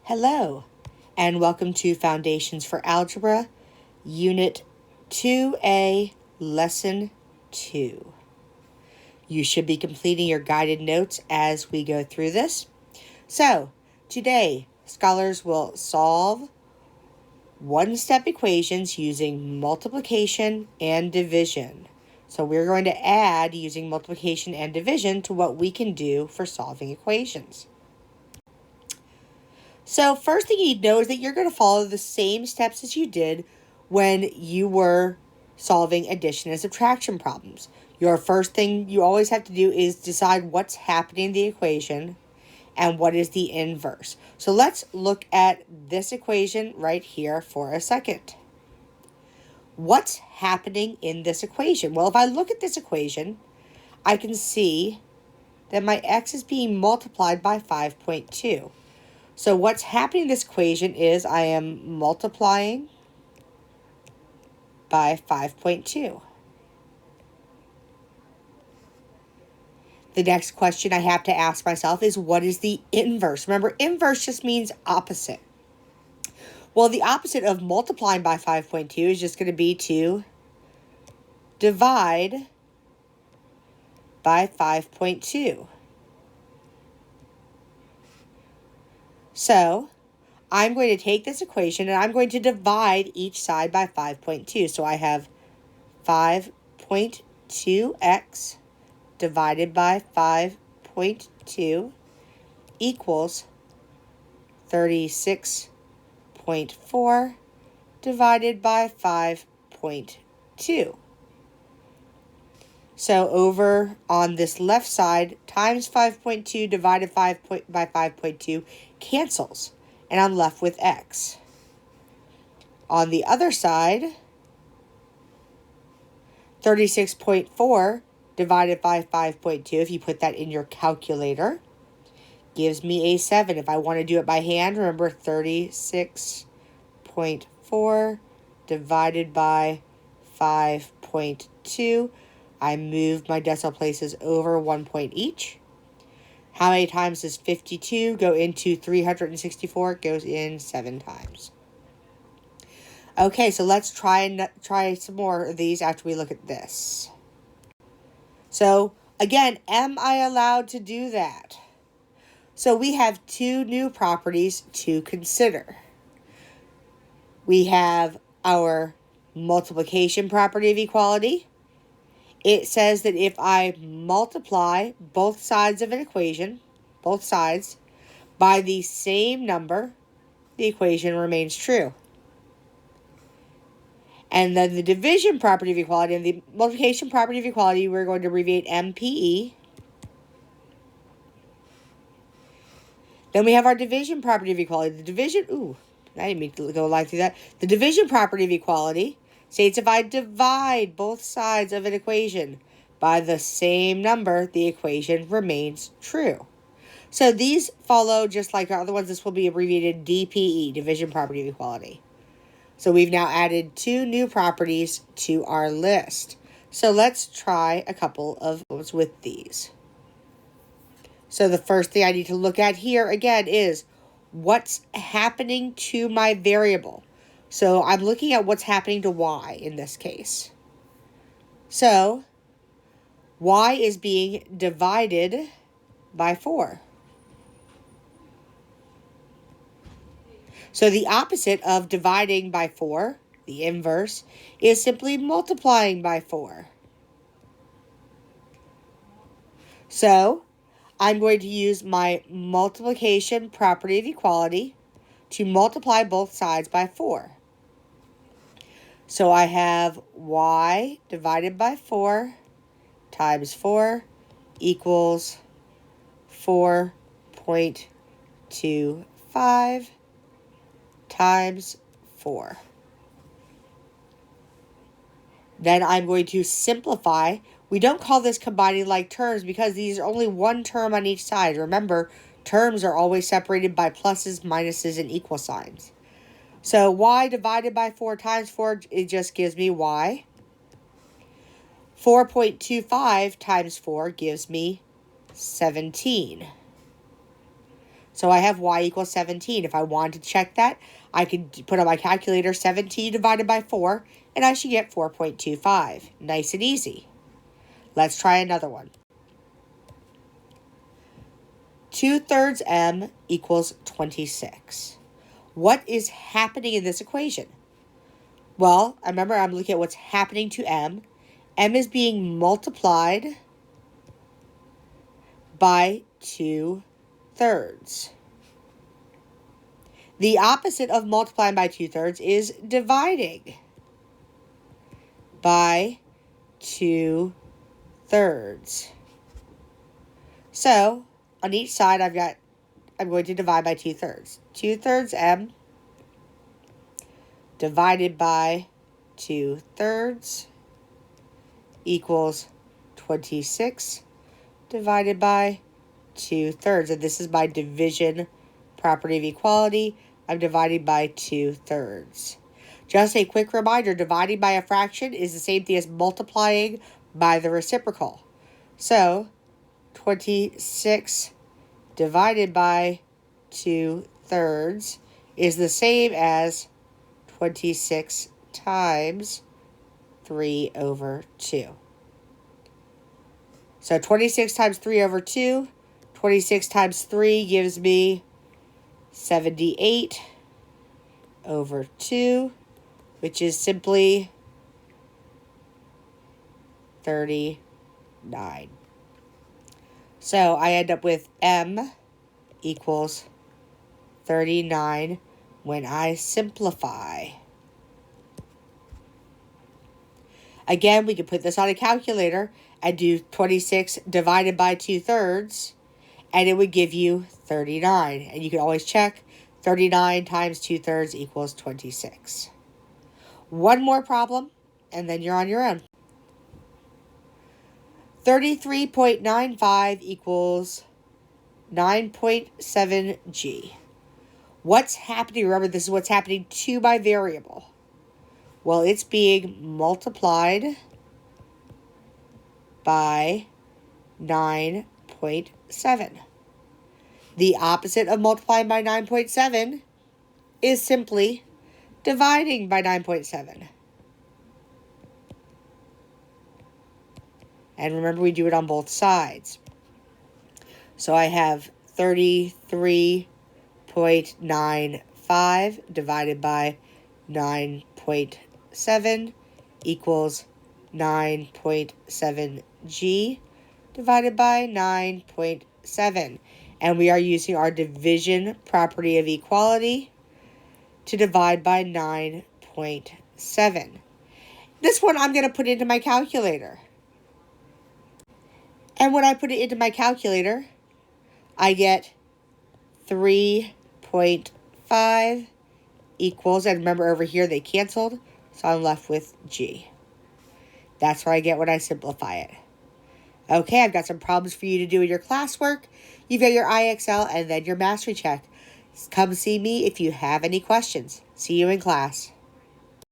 Hello, and welcome to Foundations for Algebra, Unit 2A, Lesson 2. You should be completing your guided notes as we go through this. So, today, scholars will solve one-step equations using multiplication and division. So we're going to add using multiplication and division to what we can do for solving equations. So first thing you need to know is that you're going to follow the same steps as you did when you were solving addition and subtraction problems. Your first thing you always have to do is decide what's happening in the equation and what is the inverse. So let's look at this equation right here for a second. What's happening in this equation? Well, if I look at this equation, I can see that my x is being multiplied by 5.2. So what's happening in this equation is I am multiplying by 5.2. The next question I have to ask myself is, what is the inverse? Remember, inverse just means opposite. Well, the opposite of multiplying by 5.2 is just going to be to divide by 5.2. So I'm going to take this equation and I'm going to divide each side by 5.2. So I have 5.2x divided by 5.2 equals 36.4 divided by 5.2. So over on this left side, times 5.2 divided by 5.2 cancels, and I'm left with x. On the other side, 36.4 divided by 5.2, if you put that in your calculator, gives me a 7. If I want to do it by hand, remember 36.4 divided by 5.2. I moved my decimal places over 1 point each. How many times does 52 go into 364? It goes in 7 times. Okay, so let's try some more of these after we look at this. So, again, am I allowed to do that? So we have two new properties to consider. We have our multiplication property of equality. It says that if I multiply both sides of an equation, both sides, by the same number, the equation remains true. And then the division property of equality and the multiplication property of equality, we're going to abbreviate MPE. Then we have our division property of equality. The division, I didn't mean to go live through that. The division property of equality states if I divide both sides of an equation by the same number, the equation remains true. So these follow just like our other ones. This will be abbreviated DPE, division property of equality. So we've now added two new properties to our list. So let's try a couple of ones with these. So the first thing I need to look at here again is what's happening to my variable. So I'm looking at what's happening to y in this case. So y is being divided by 4. So the opposite of dividing by 4, the inverse, is simply multiplying by 4. So I'm going to use my multiplication property of equality to multiply both sides by 4. So I have y divided by 4 times 4 equals 4.25 times 4. Then I'm going to simplify. We don't call this combining like terms because these are only one term on each side. Remember, terms are always separated by pluses, minuses, and equal signs. So y divided by 4 times 4, it just gives me y. 4.25 times 4 gives me 17. So I have y equals 17. If I wanted to check that, I could put on my calculator 17 divided by 4, and I should get 4.25. Nice and easy. Let's try another one. 2/3 m equals 26. What is happening in this equation? Well, remember I'm looking at what's happening to m. M is being multiplied by 2/3. The opposite of multiplying by 2/3 is dividing by 2/3. So, on each side I'm going to divide by 2/3. 2/3 m divided by 2/3 equals 26 divided by 2/3. And this is my division property of equality. I'm dividing by 2/3. Just a quick reminder, dividing by a fraction is the same thing as multiplying by the reciprocal. So, 26 divided by 2/3 is the same as 26 times 3/2. So 26 times 3/2, 26 times 3 gives me 78/2, which is simply 39. So I end up with m equals 39 when I simplify. Again, we can put this on a calculator and do 26 divided by 2/3, and it would give you 39. And you can always check 39 times 2/3 equals 26. One more problem, and then you're on your own. 33.95 equals 9.7 g. What's happening? Remember, this is what's happening to my variable. Well, it's being multiplied by 9.7. The opposite of multiplying by 9.7 is simply dividing by 9.7. And remember, we do it on both sides. So I have 33.95 divided by 9.7 equals 9.7 g divided by 9.7. And we are using our division property of equality to divide by 9.7. This one I'm going to put into my calculator. And when I put it into my calculator, I get 3.5 equals, and remember over here they canceled, so I'm left with g. That's what I get when I simplify it. Okay, I've got some problems for you to do in your classwork. You've got your IXL and then your mastery check. Come see me if you have any questions. See you in class.